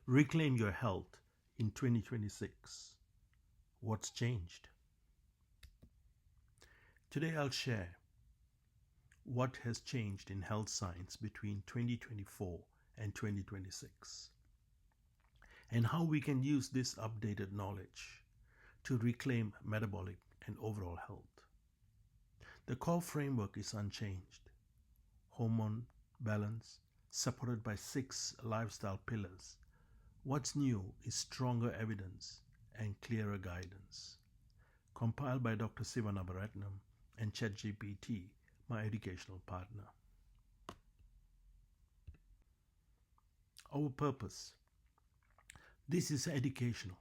Reclaim your health in 2026. What's changed? Today I'll share what has changed in health science between 2024 and 2026, and how we can use this updated knowledge to reclaim metabolic and overall health. The core framework is unchanged: hormone balance, supported by 6 lifestyle pillars. What's new is stronger evidence and clearer guidance. Compiled by Dr. Sivanavaratnam and ChatGPT, my educational partner. Our purpose: this is an educational,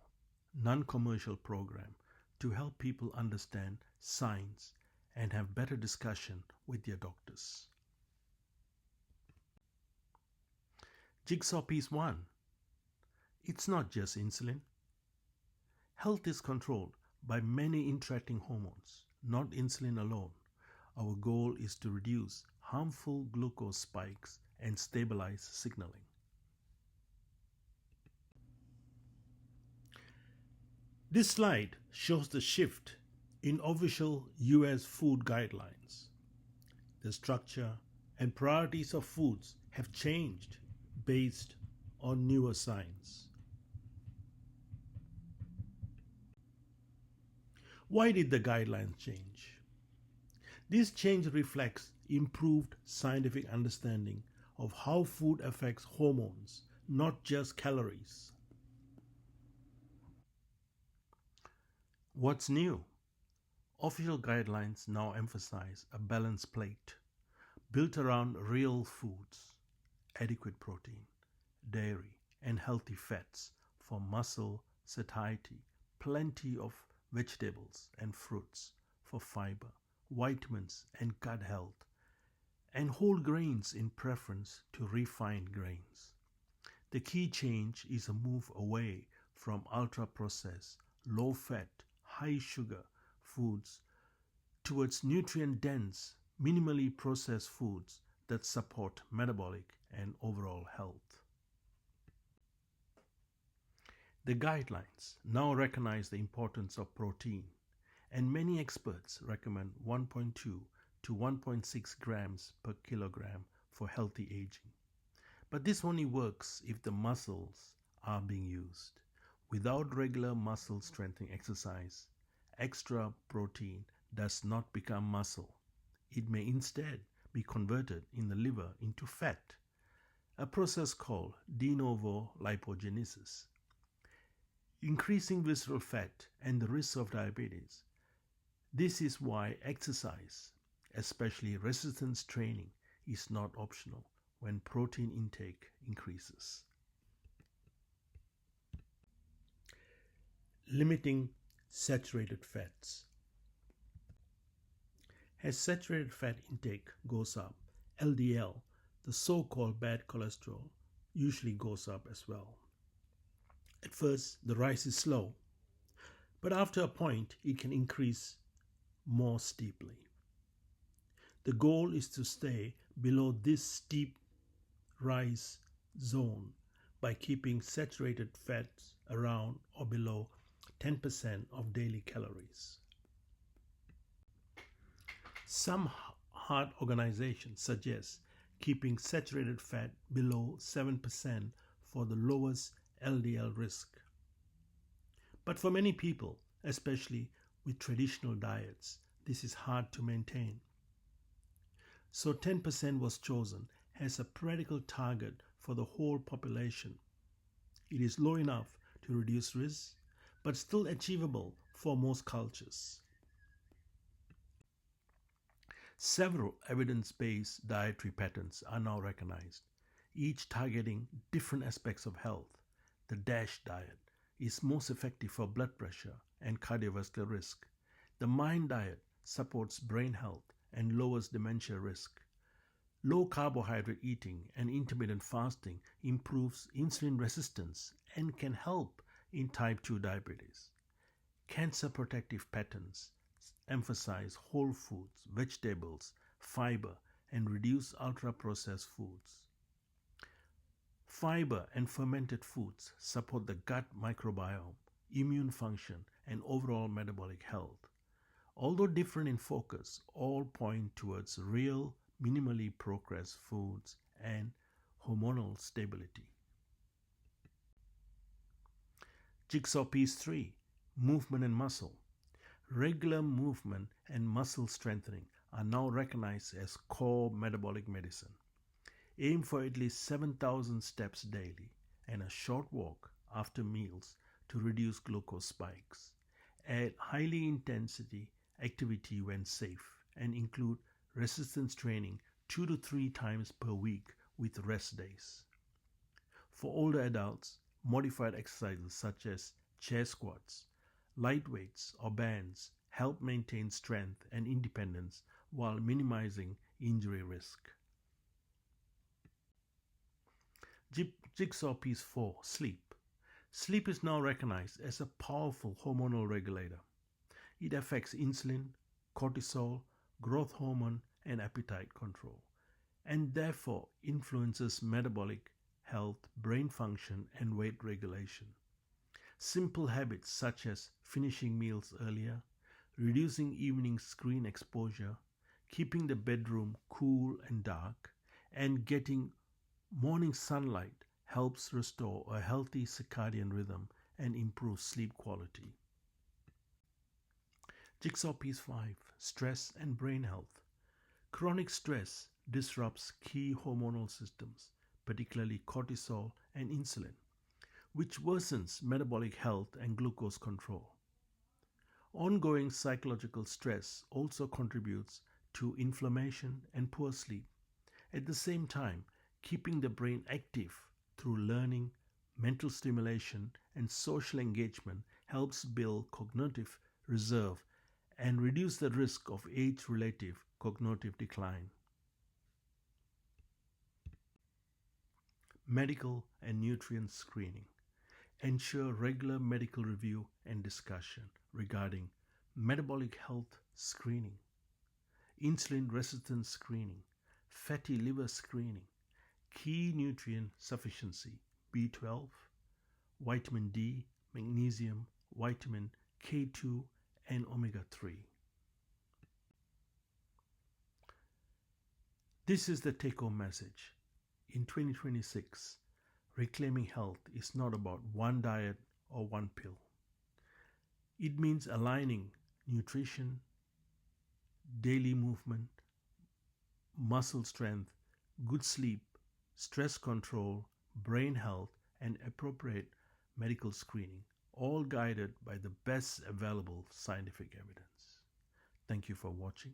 non-commercial program to help people understand science and have better discussion with their doctors. Jigsaw piece 1. It's not just insulin. Health is controlled by many interacting hormones, not insulin alone. Our goal is to reduce harmful glucose spikes and stabilize signaling. This slide shows the shift in official US food guidelines. The structure and priorities of foods have changed based on newer science. Why did the guidelines change? This change reflects improved scientific understanding of how food affects hormones, not just calories. What's new? Official guidelines now emphasize a balanced plate built around real foods, adequate protein, dairy, and healthy fats for muscle satiety, plenty of vegetables and fruits for fiber, vitamins and gut health, and whole grains in preference to refined grains. The key change is a move away from ultra-processed, low-fat, high-sugar foods towards nutrient-dense, minimally processed foods that support metabolic and overall health. The guidelines now recognize the importance of protein, and many experts recommend 1.2 to 1.6 grams per kilogram for healthy aging. But this only works if the muscles are being used. Without regular muscle strengthening exercise, extra protein does not become muscle. It may instead be converted in the liver into fat, a process called de novo lipogenesis. Increasing visceral fat and the risk of diabetes. This is why exercise, especially resistance training, is not optional when protein intake increases. Limiting saturated fats. As saturated fat intake goes up, LDL, the so-called bad cholesterol, usually goes up as well. At first, the rise is slow, but after a point, it can increase more steeply. The goal is to stay below this steep rise zone by keeping saturated fats around or below 10% of daily calories. Some heart organizations suggest keeping saturated fat below 7% for the lowest LDL risk. But for many people, especially with traditional diets, this is hard to maintain. So 10% was chosen as a practical target for the whole population. It is low enough to reduce risk, but still achievable for most cultures. Several evidence-based dietary patterns are now recognized, each targeting different aspects of health. The DASH diet is most effective for blood pressure and cardiovascular risk. The MIND diet supports brain health and lowers dementia risk. Low-carbohydrate eating and intermittent fasting improves insulin resistance and can help in type 2 diabetes. Cancer protective patterns emphasize whole foods, vegetables, fiber, and reduce ultra-processed foods. Fibre and fermented foods support the gut microbiome, immune function, and overall metabolic health. Although different in focus, all point towards real, minimally processed foods and hormonal stability. Jigsaw piece 3: Movement and muscle. Regular movement and muscle strengthening are now recognized as core metabolic medicine. Aim for at least 7,000 steps daily and a short walk after meals to reduce glucose spikes. Add highly intensity activity when safe and include resistance training 2 to 3 times per week with rest days. For older adults, modified exercises such as chair squats, light weights, or bands help maintain strength and independence while minimizing injury risk. Jigsaw piece 4: Sleep. Sleep is now recognized as a powerful hormonal regulator. It affects insulin, cortisol, growth hormone, and appetite control, and therefore influences metabolic health, brain function, and weight regulation. Simple habits such as finishing meals earlier, reducing evening screen exposure, keeping the bedroom cool and dark, and getting morning sunlight helps restore a healthy circadian rhythm and improve sleep quality. Jigsaw piece 5: Stress and brain health. Chronic stress disrupts key hormonal systems, particularly cortisol and insulin, which worsens metabolic health and glucose control. Ongoing psychological stress also contributes to inflammation and poor sleep. At the same time, keeping the brain active through learning, mental stimulation, and social engagement helps build cognitive reserve and reduce the risk of age-related cognitive decline. Medical and nutrient screening. Ensure regular medical review and discussion regarding metabolic health screening, insulin resistance screening, fatty liver screening, key nutrient sufficiency, B12, vitamin D, magnesium, vitamin K2, and omega-3. This is the take-home message. In 2026, reclaiming health is not about one diet or one pill. It means aligning nutrition, daily movement, muscle strength, good sleep, stress control, brain health, and appropriate medical screening, all guided by the best available scientific evidence. Thank you for watching.